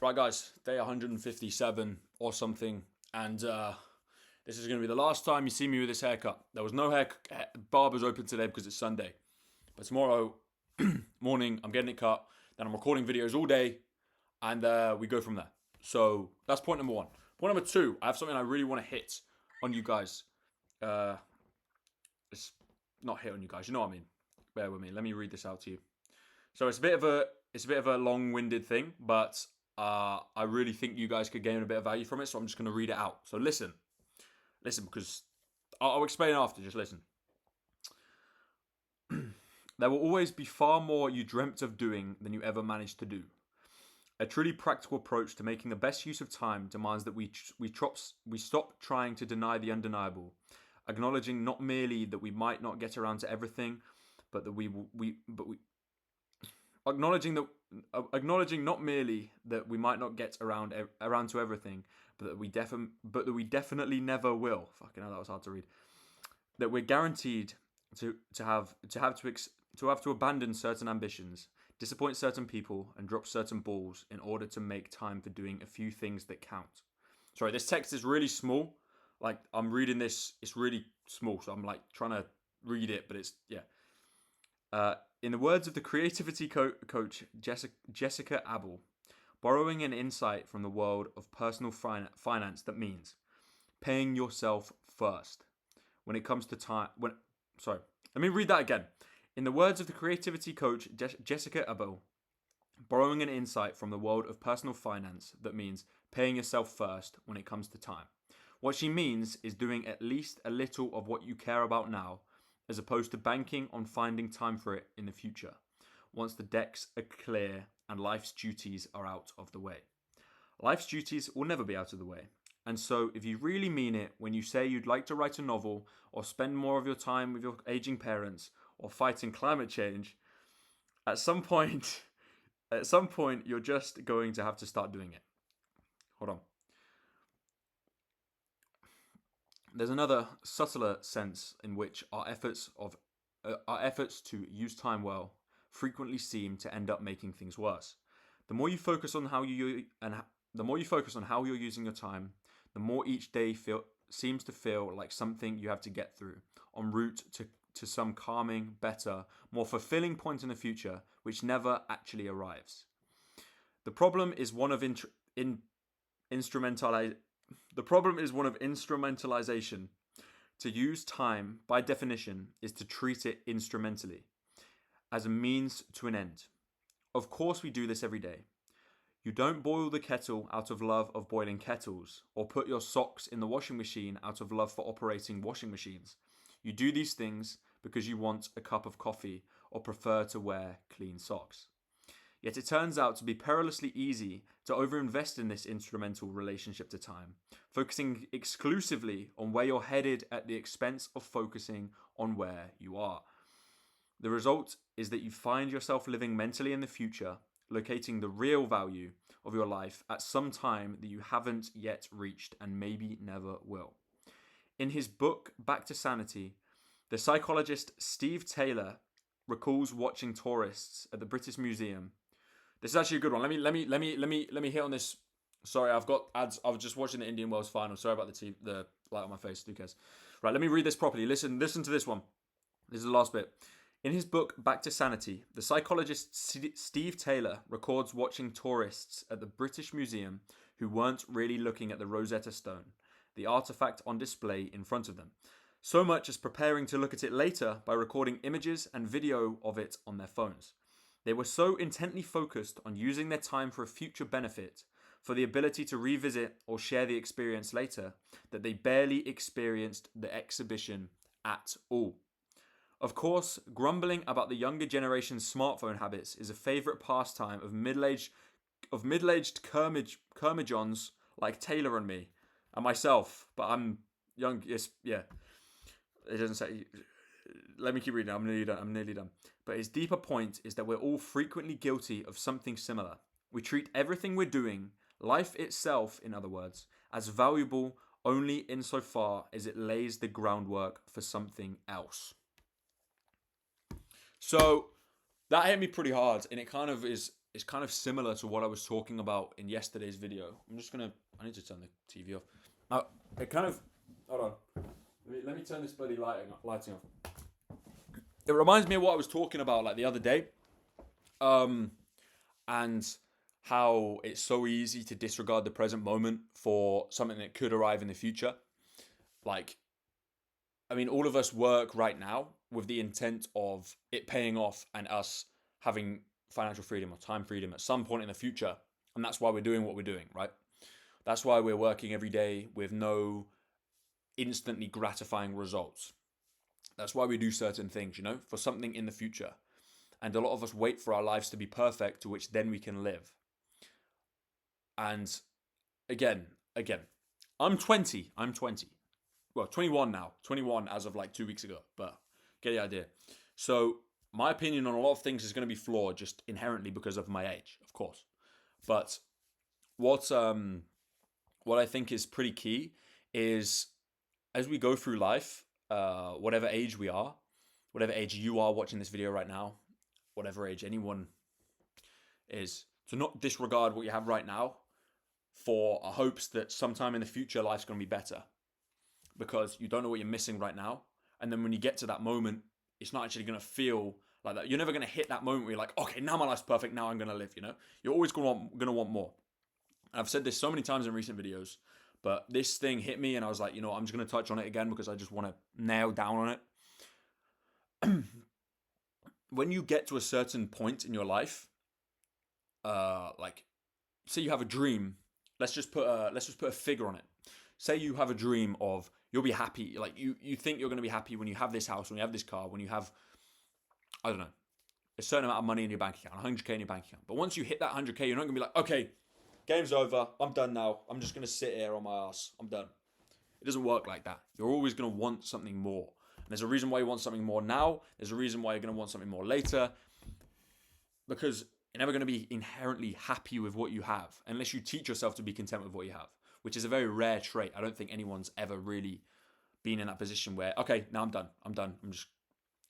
Right, guys, day 157 or something, and this is going to be the last time you see me with this haircut. There was no barbers open today because it's Sunday, but tomorrow morning I'm getting it cut. Then I'm recording videos all day, and we go from there. So that's point number one. Point number two, I have something I really want to hit on you guys. Uh, it's not hit on you guys. You know what I mean? Bear with me. Let me read this out to you. So it's a bit of a long-winded thing, but I really think you guys could gain a bit of value from it. So I'm just going to read it out. So listen, because I'll explain after. Just listen. There will always be far more you dreamt of doing than you ever managed to do. A truly practical approach to making the best use of time demands that we stop trying to deny the undeniable, acknowledging not merely that we might not get around to everything, but that we acknowledging that acknowledging not merely that we might not get around to everything, but that we definitely never will. Fucking hell, that was hard to read. That we're guaranteed to have to abandon certain ambitions, disappoint certain people, and drop certain balls in order to make time for doing a few things that count. Sorry, this text is really small. Like I'm reading this, it's really small, so I'm like trying to read it, but it's yeah. In the words of the creativity coach Jessica Abel, borrowing an insight from the world of personal finance that means paying yourself first when it comes to time. Sorry, let me read that again. In the words of the creativity coach Jessica Abel, borrowing an insight from the world of personal finance that means paying yourself first when it comes to time. What she means is doing at least a little of what you care about now, as opposed to banking on finding time for it in the future, once the decks are clear and life's duties are out of the way. Life's duties will never be out of the way. And so, if you really mean it when you say you'd like to write a novel, or spend more of your time with your aging parents, or fighting climate change, at some point, you're just going to have to start doing it. Hold on. There's another subtler sense in which our efforts to use time well frequently seem to end up making things worse. The more you focus on how you and the more you focus on how you're using your time, the more each day seems to feel like something you have to get through en route to some calming, better, more fulfilling point in the future, which never actually arrives. The problem is one of instrumentali- the problem is one of instrumentalization. To use time, by definition, is to treat it instrumentally, as a means to an end. Of course, we do this every day. You don't boil the kettle out of love of boiling kettles, or put your socks in the washing machine out of love for operating washing machines. You do these things because you want a cup of coffee or prefer to wear clean socks. Yet it turns out to be perilously easy to overinvest in this instrumental relationship to time, focusing exclusively on where you're headed at the expense of focusing on where you are. The result is that you find yourself living mentally in the future, locating the real value of your life at some time that you haven't yet reached and maybe never will. In his book Back to Sanity, the psychologist Steve Taylor recalls watching tourists at the British Museum. This is actually a good one. Let me hit on this. Sorry, I've got ads. I was just watching the Indian Wells final. Sorry about the light on my face. Who cares? Right, let me read this properly. Listen to this one. This is the last bit. In his book Back to Sanity, the psychologist Steve Taylor records watching tourists at the British Museum who weren't really looking at the Rosetta Stone, the artifact on display in front of them, so much as preparing to look at it later by recording images and video of it on their phones. They were so intently focused on using their time for a future benefit, for the ability to revisit or share the experience later, that they barely experienced the exhibition at all. Of course, grumbling about the younger generation's smartphone habits is a favourite pastime of middle-aged curmudgeons like Taylor and me, and myself. But I'm young. Yes, yeah. It doesn't say. Let me keep reading. I'm nearly done. But his deeper point is that we're all frequently guilty of something similar. We treat everything we're doing, life itself, in other words, as valuable only insofar as it lays the groundwork for something else. So that hit me pretty hard, and it kind of is. it's kind of similar to what I was talking about in yesterday's video. I need to turn the TV off. It kind of, hold on. Let me turn this bloody lighting off. It reminds me of what I was talking about like the other day. And how it's so easy to disregard the present moment for something that could arrive in the future. Like, I mean, all of us work right now with the intent of it paying off and us having financial freedom or time freedom at some point in the future. And that's why we're doing what we're doing, right? That's why we're working every day with no instantly gratifying results. That's why we do certain things, for something in the future. And a lot of us wait for our lives to be perfect, to which then we can live. And again, I'm 20. Well, 21 now. 21 as of like 2 weeks ago, but get the idea. So my opinion on a lot of things is going to be flawed just inherently because of my age, of course. But what I think is pretty key is as we go through life, whatever age we are, whatever age you are watching this video right now, whatever age anyone is, to not disregard what you have right now for hopes that sometime in the future life's going to be better, because you don't know what you're missing right now. And then when you get to that moment, it's not actually going to feel like that. You're never going to hit that moment where you're like, okay, now my life's perfect, now I'm going to live, You're always going to want more. And I've said this so many times in recent videos, but this thing hit me and I was like, I'm just going to touch on it again because I just want to nail down on it. When you get to a certain point in your life, like say you have a dream, let's just put a figure on it. Say you have a dream of you'll be happy, like you think you're going to be happy when you have this house, when you have this car, when you have, I don't know, a certain amount of money in your bank account, 100k in your bank account. But once you hit that 100k, you're not going to be like, okay, game's over, I'm done now, I'm just going to sit here on my ass, I'm done. It doesn't work like that. You're always going to want something more. And there's a reason why you want something more now. There's a reason why you're going to want something more later. Because you're never going to be inherently happy with what you have unless you teach yourself to be content with what you have, which is a very rare trait. I don't think anyone's ever really been in that position where, okay, now I'm done.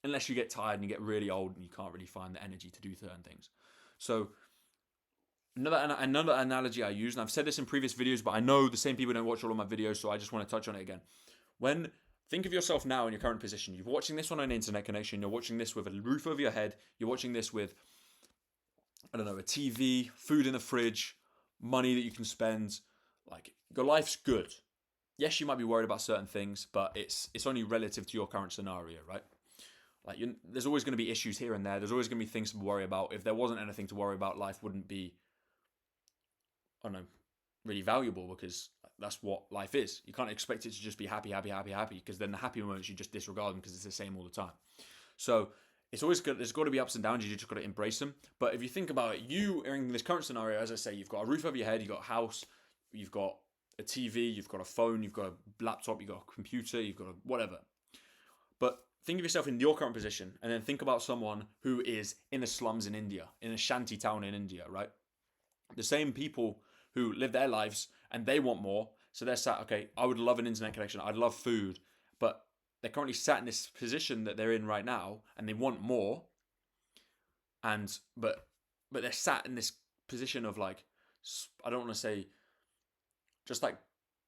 Unless you get tired and you get really old and you can't really find the energy to do certain things. So another analogy I use, and I've said this in previous videos, but I know the same people don't watch all of my videos, so I just want to touch on it again. Think of yourself now in your current position. You're watching this on an internet connection. You're watching this with a roof over your head. You're watching this with, I don't know, a TV, food in the fridge, money that you can spend. Like, your life's good. Yes, you might be worried about certain things, but it's only relative to your current scenario, right? Like, there's always going to be issues here and there. There's always going to be things to worry about. If there wasn't anything to worry about, life wouldn't be, I don't know, really valuable, because that's what life is. You can't expect it to just be happy, because then the happy moments you just disregard them because it's the same all the time. So it's always good. There's got to be ups and downs. You just got to embrace them. But if you think about it, you are in this current scenario, as I say, you've got a roof over your head, you've got a house, you've got a TV, you've got a phone, you've got a laptop, you've got a computer, you've got a whatever. But think of yourself in your current position, and then think about someone who is in the slums in India, in a shanty town in India, right? The same people who live their lives and they want more. So they're sat, okay, I would love an internet connection, I'd love food, but they're currently sat in this position that they're in right now and they want more. And but they're sat in this position of, like, I don't want to say just like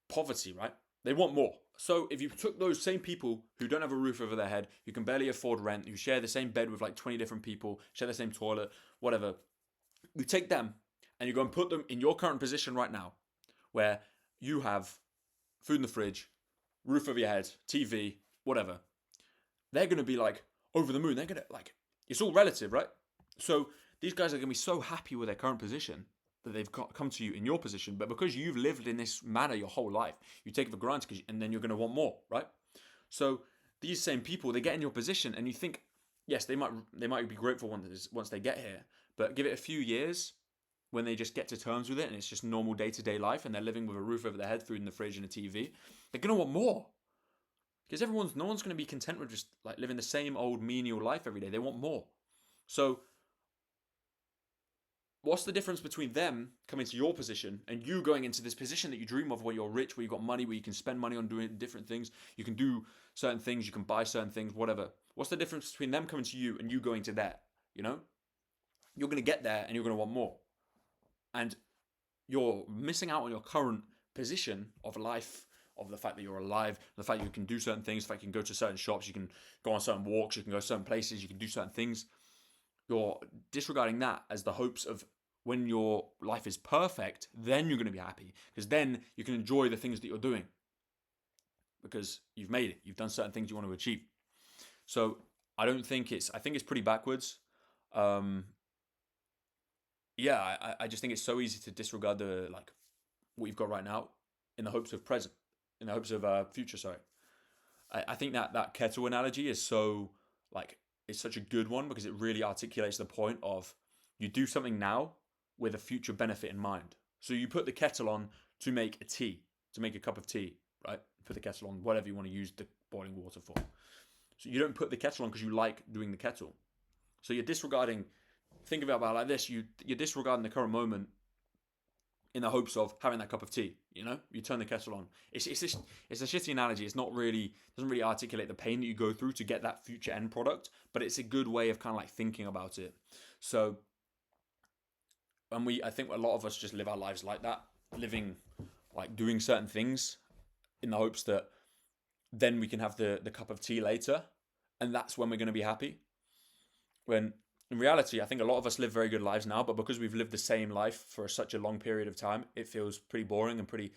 poverty, right? They want more. So if you took those same people who don't have a roof over their head, who can barely afford rent, who share the same bed with like 20 different people, share the same toilet, whatever, you take them and you go and put them in your current position right now, where you have food in the fridge, roof over your head, TV, whatever. They're going to be like over the moon. They're going to, like, it's all relative, right? So these guys are going to be so happy with their current position that they've come to you in your position. But because you've lived in this manner your whole life, you take it for granted, and then you're going to want more, right? So these same people, they get in your position and you think, yes, they might be grateful once they get here, but give it a few years when they just get to terms with it and it's just normal day-to-day life and they're living with a roof over their head, food in the fridge and a TV, they're going to want more. Because no one's going to be content with just like living the same old menial life every day. They want more. So what's the difference between them coming to your position and you going into this position that you dream of, where you're rich, where you've got money, where you can spend money on doing different things, you can do certain things, you can buy certain things, whatever. What's the difference between them coming to you and you going to there, you're going to get there and you're going to want more. And you're missing out on your current position of life, of the fact that you're alive, the fact you can do certain things, the fact you can go to certain shops, you can go on certain walks, you can go certain places, you can do certain things. You're disregarding that as the hopes of when your life is perfect, then you're going to be happy, because then you can enjoy the things that you're doing because you've made it. You've done certain things you want to achieve. So I think it's pretty backwards. I just think it's so easy to disregard the what you've got right now in the hopes of present, in the hopes of future. Sorry, I think that kettle analogy is so it's such a good one because it really articulates the point of you do something now with a future benefit in mind. So you put the kettle on to make a tea, to make a cup of tea, right? Put the kettle on, whatever you want to use the boiling water for. So you don't put the kettle on because you like doing the kettle. So you're disregarding. Think about it like this: you're disregarding the current moment in the hopes of having that cup of tea. You turn the kettle on. It's a shitty analogy. It's not really, doesn't really articulate the pain that you go through to get that future end product, but it's a good way of kind of thinking about it. So, I think a lot of us just live our lives like that, living doing certain things in the hopes that then we can have the cup of tea later, and that's when we're going to be happy. When in reality, I think a lot of us live very good lives now, but because we've lived the same life for such a long period of time, it feels pretty boring and pretty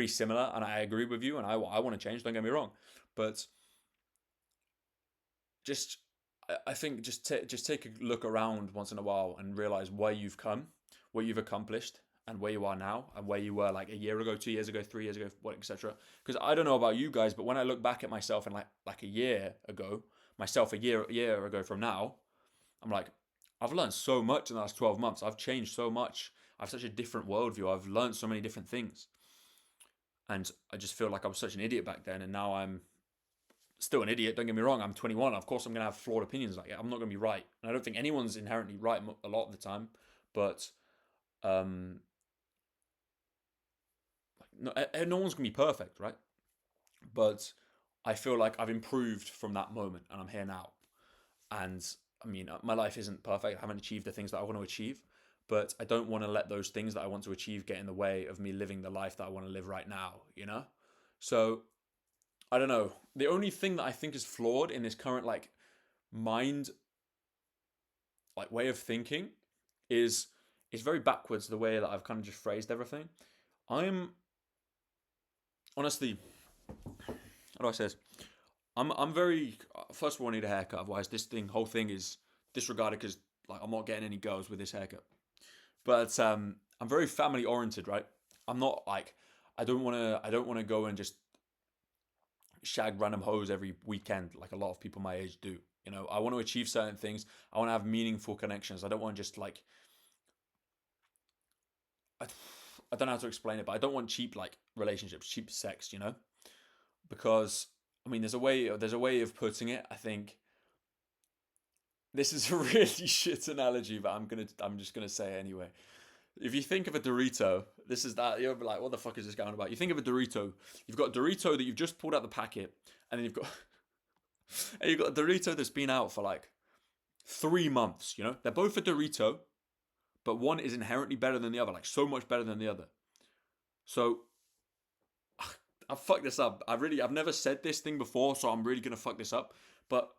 similar. And I agree with you, and I want to change. Don't get me wrong, but I think just take a look around once in a while and realize where you've come, what you've accomplished, and where you are now, and where you were a year ago, 2 years ago, 3 years ago, etc. Because I don't know about you guys, but when I look back at myself and a year ago, a year ago from now, I'm like, I've learned so much in the last 12 months. I've changed so much. I have such a different worldview. I've learned so many different things. And I just feel like I was such an idiot back then. And now I'm still an idiot. Don't get me wrong. I'm 21. Of course, I'm going to have flawed opinions. I'm not going to be right. And I don't think anyone's inherently right a lot of the time. But no one's going to be perfect, right? But I feel like I've improved from that moment. And I'm here now. And I mean, my life isn't perfect. I haven't achieved the things that I want to achieve, but I don't want to let those things that I want to achieve get in the way of me living the life that I want to live right now, So, I don't know. The only thing that I think is flawed in this current, mind, way of thinking is very backwards, the way that I've kind of just phrased everything. I'm, honestly, how do I say this? I'm very, first of all, I need a haircut. Otherwise, whole thing is disregarded because I'm not getting any girls with this haircut. But I'm very family oriented, right? I'm not I don't want to go and just shag random hoes every weekend like a lot of people my age do. I want to achieve certain things. I want to have meaningful connections. I don't want to just I don't know how to explain it, but I don't want cheap relationships, cheap sex, because I mean, there's a way of putting it. I think this is a really shit analogy, but I'm just gonna say it anyway. If you think of a Dorito, this is that you'll be like, what the fuck is this going about? You think of a Dorito. You've got a Dorito that you've just pulled out the packet, and then you've got a Dorito that's been out for 3 months. They're both a Dorito, but one is inherently better than the other, so much better than the other. So I fucked this up. I've never said this thing before, so I'm really gonna fuck this up. But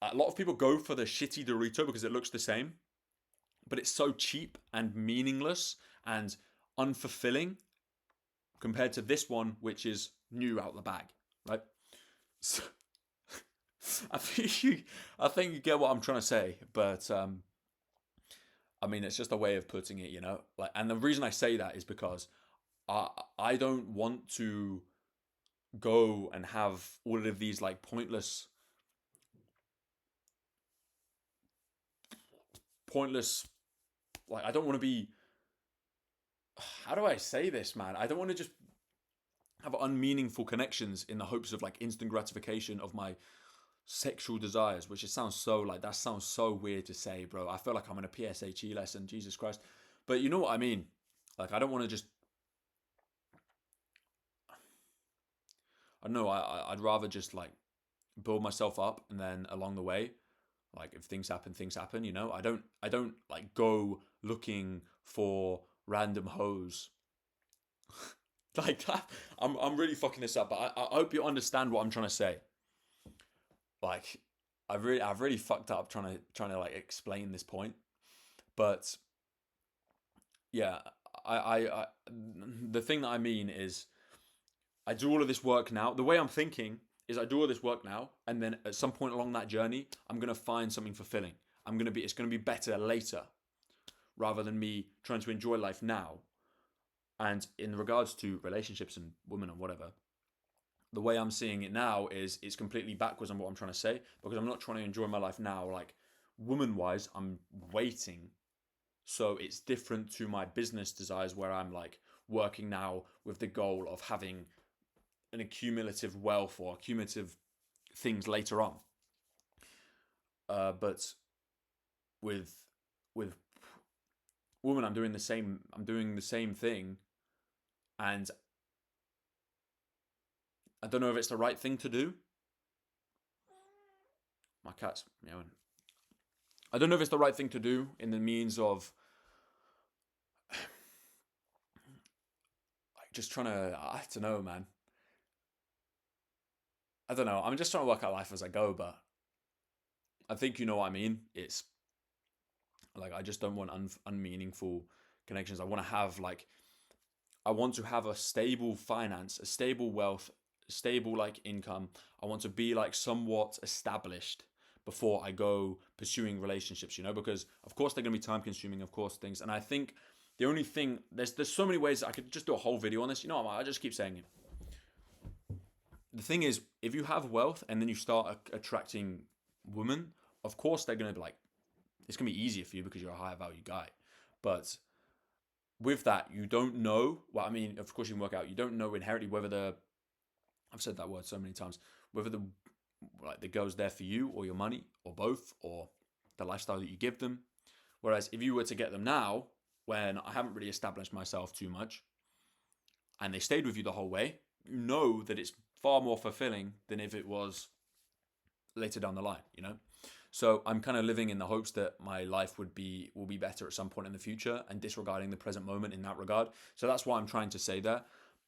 a lot of people go for the shitty Dorito because it looks the same, but it's so cheap and meaningless and unfulfilling compared to this one, which is new out the bag, right? So, I think you get what I'm trying to say, but I mean, it's just a way of putting it, and the reason I say that is because I don't want to go and have all of these pointless I don't want to be, how do I say this, man? I don't want to just have unmeaningful connections in the hopes of instant gratification of my sexual desires, which sounds so weird to say, bro. I feel like I'm in a PSHE lesson, Jesus Christ. But you know what I mean? I don't want to just, I don't know, I'd rather just build myself up, and then along the way, Like if things happen, you know. I don't like go looking for random hoes like that. I'm really fucking this up, but I hope you understand what I'm trying to say. Like I've really fucked up trying to like explain this point. But yeah, I the thing that I mean is I do all of this work now. The way I'm thinking is I do all this work now, and then at some point along that journey, I'm gonna find something fulfilling. It's gonna be better later, rather than me trying to enjoy life now. And in regards to relationships and women and whatever, the way I'm seeing it now is it's completely backwards on what I'm trying to say, because I'm not trying to enjoy my life now. Like woman wise, I'm waiting. So it's different to my business desires where I'm like working now with the goal of having an accumulative wealth or accumulative things later on. But with with women, I'm doing the same. I'm doing the same thing, and I don't know if it's the right thing to do. My cat's meowing. I don't know if it's the right thing to do in the means of like just trying to. I don't know, man. I don't know. I'm just trying to work out life as I go, but I think you know what I mean. It's like I just don't want unmeaningful connections. I want to have like I want to have a stable finance, a stable wealth, stable like income. I want to be like somewhat established before I go pursuing relationships, you know, because of course they're going to be time consuming, of course things. And I think the only thing there's so many ways I could just do a whole video on this. You know, I just keep saying it. The thing is, if you have wealth and then you start attracting women, of course they're going to be like it's going to be easier for you because you're a higher value guy. But with that, you don't know. Well, I mean, of course you can work out. You don't know inherently whether I've said that word so many times. Whether the girl's there for you or your money or both or the lifestyle that you give them. Whereas if you were to get them now, when I haven't really established myself too much, and they stayed with you the whole way, you know that it's far more fulfilling than if it was later down the line. You know. So I'm kind of living in the hopes that my life will be better at some point in the future and disregarding the present moment in that regard. So that's what I'm trying to say there.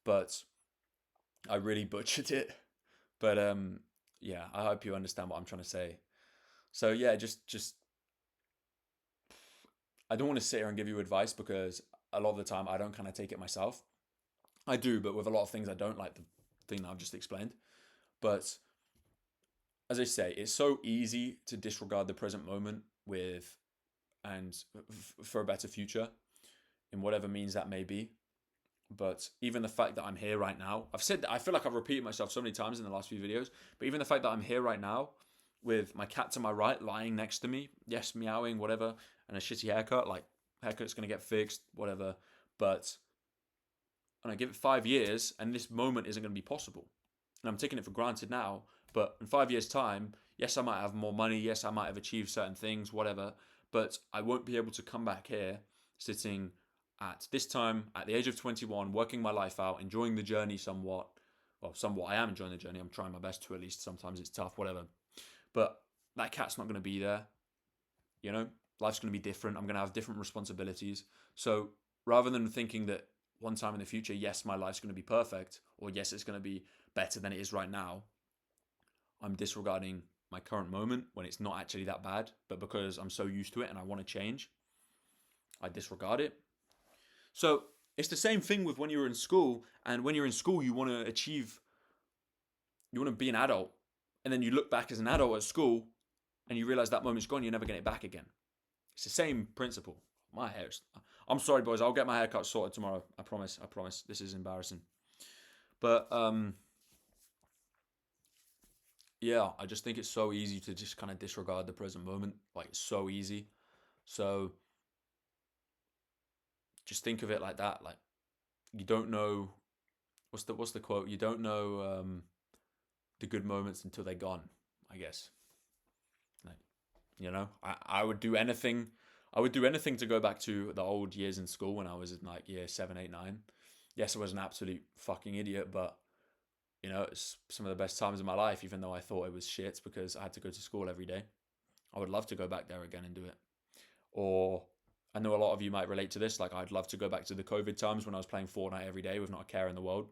But I really butchered it. But yeah, I hope you understand what I'm trying to say. So yeah, just I don't want to sit here and give you advice because a lot of the time I don't kind of take it myself. I do, but with a lot of things I don't, like the thing that I've just explained. But as I say, it's so easy to disregard the present moment with and for a better future in whatever means that may be. But even the fact that I'm here right now, I've said that I feel like I've repeated myself so many times in the last few videos, but even the fact that I'm here right now with my cat to my right lying next to me, yes, meowing, whatever, and a shitty haircut, like haircut's gonna get fixed, whatever. But and I give it 5 years and this moment isn't gonna be possible. And I'm taking it for granted now, but in 5 years' time, yes, I might have more money, yes, I might have achieved certain things, whatever, but I won't be able to come back here sitting at this time, at the age of 21, working my life out, enjoying the journey somewhat. Well, somewhat, I am enjoying the journey. I'm trying my best to at least. Sometimes it's tough, whatever. But that cat's not going to be there. You know, life's going to be different. I'm going to have different responsibilities. So rather than thinking that one time in the future, yes, my life's going to be perfect, or yes, it's going to be better than it is right now, I'm disregarding my current moment when it's not actually that bad. But because I'm so used to it and I want to change, I disregard it. So it's the same thing with when you're in school, and when you're in school, you want to achieve, you want to be an adult, and then you look back as an adult at school, and you realize that moment's gone, you're never getting it back again. It's the same principle. My hair's, I'm sorry, boys, I'll get my haircut sorted tomorrow. I promise. I promise. This is embarrassing, but yeah, I just think it's so easy to just kind of disregard the present moment. Like it's so easy. So just think of it like that. Like you don't know what's the quote? You don't know the good moments until they're gone. I guess. Like, you know, I would do anything. I would do anything to go back to the old years in school when I was in like year 7, 8, 9. Yes, I was an absolute fucking idiot, but you know, it's some of the best times of my life. Even though I thought it was shit because I had to go to school every day. I would love to go back there again and do it. Or I know a lot of you might relate to this. Like, I'd love to go back to the COVID times when I was playing Fortnite every day with not a care in the world,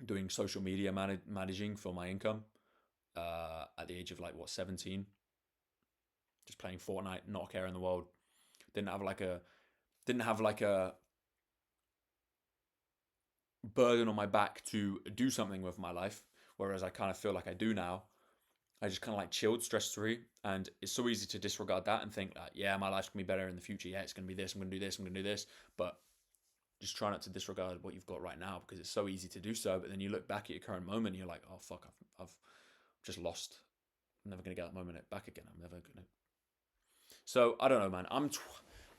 doing social media managing for my income at the age of 17, just playing Fortnite, not a care in the world. Didn't have like a burden on my back to do something with my life. Whereas I kind of feel like I do now. I just kind of chilled, stress free, and it's so easy to disregard that and think that, yeah, my life's gonna be better in the future. Yeah, it's gonna be this. I'm gonna do this. I'm gonna do this. But just try not to disregard what you've got right now, because it's so easy to do so. But then you look back at your current moment and you're like, oh fuck, I've just lost. I'm never gonna get that moment back again. I'm never gonna. So I don't know, man.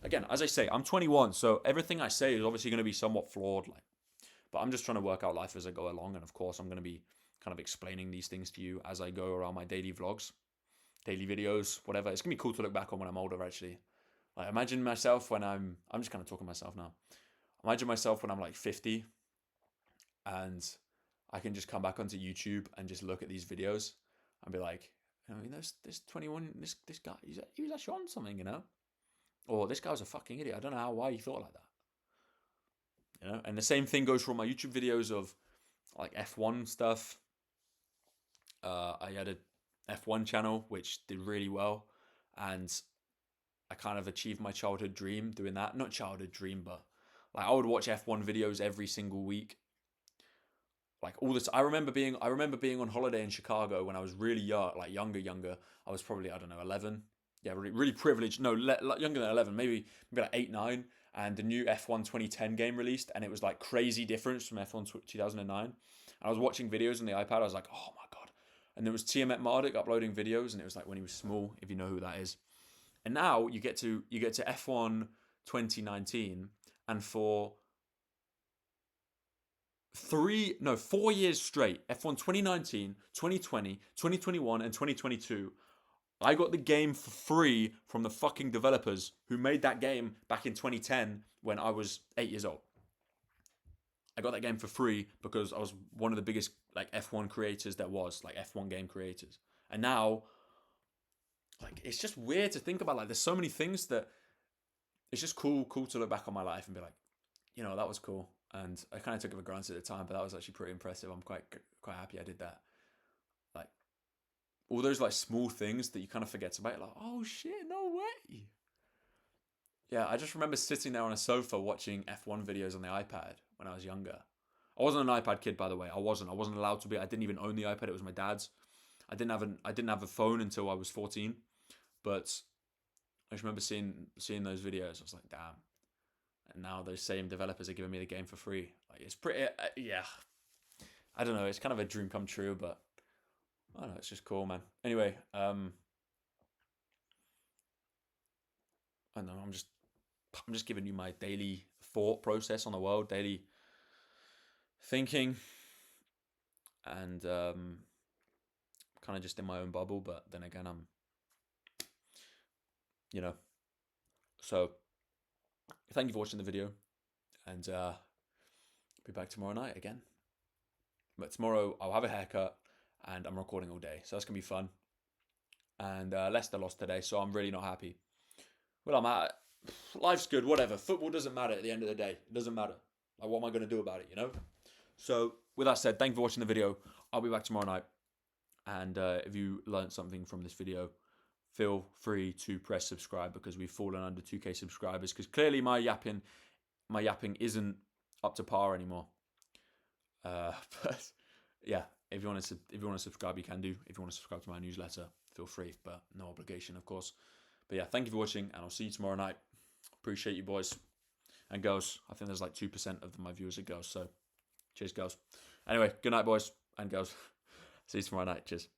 Again, as I say, I'm 21, so everything I say is obviously gonna be somewhat flawed, but I'm just trying to work out life as I go along, and of course I'm gonna be kind of explaining these things to you as I go around my daily vlogs, daily videos, whatever. It's gonna be cool to look back on when I'm older, actually. Imagine myself when I'm just kind of talking to myself now. Imagine myself when I'm 50 and I can just come back onto YouTube and just look at these videos and be like, this 21, this guy, he was actually on something, or this guy was a fucking idiot. I don't know why he thought like that, And the same thing goes for all my YouTube videos of F1 stuff. I had a F1 channel which did really well, and I kind of achieved my childhood dream doing that. Not childhood dream, but I would watch F1 videos every single week. All this, I remember being on holiday in Chicago when I was really young, younger. I was probably, I don't know, 11. Yeah, really, really privileged. No, younger than 11, maybe 8, 9. And the new F1 2010 game released, and it was crazy difference from F1 2009. And I was watching videos on the iPad. I was like, oh my god. And there was Tiamat Marduk uploading videos, and it was when he was small, if you know who that is. And now you get to F1 2019, and for 4 years straight, F1 2019, 2020, 2021, and 2022, I got the game for free from the fucking developers who made that game back in 2010 when I was 8 years old. I got that game for free because I was one of the biggest F1 creators there was, F1 game creators. And now, it's just weird to think about. There's so many things that it's just cool to look back on my life and be like, that was cool. And I kind of took it for granted at the time, but that was actually pretty impressive. I'm quite happy I did that. All those small things that you kind of forget about. Oh shit, no way. Yeah, I just remember sitting there on a sofa watching F1 videos on the iPad when I was younger. I wasn't an iPad kid, by the way. I wasn't allowed to be. I didn't even own the iPad. It was my dad's. I didn't have a phone until I was 14. But I just remember seeing those videos. I was like, damn. And now those same developers are giving me the game for free. It's pretty, yeah. I don't know. It's kind of a dream come true, but I don't know. It's just cool, man. Anyway, I don't know. I'm just giving you my daily thought process on the world, daily thinking, and kind of just in my own bubble. But then again, I'm, so thank you for watching the video, and be back tomorrow night again. But tomorrow I'll have a haircut and I'm recording all day, so that's gonna be fun. And Leicester lost today, so I'm really not happy. Well, I'm at life's good, whatever. Football doesn't matter at the end of the day. It doesn't matter. What am I gonna do about it? So with that said, thank you for watching the video. I'll be back tomorrow night. And if you learned something from this video, feel free to press subscribe, because we've fallen under 2K subscribers, because clearly my yapping isn't up to par anymore. But yeah, if you want to subscribe, you can do. If you want to subscribe to my newsletter, feel free, but no obligation, of course. But yeah, thank you for watching, and I'll see you tomorrow night. Appreciate you, boys and girls. I think there's 2% of my viewers are girls, so cheers, girls. Anyway, good night, boys and girls. See you tomorrow night. Cheers.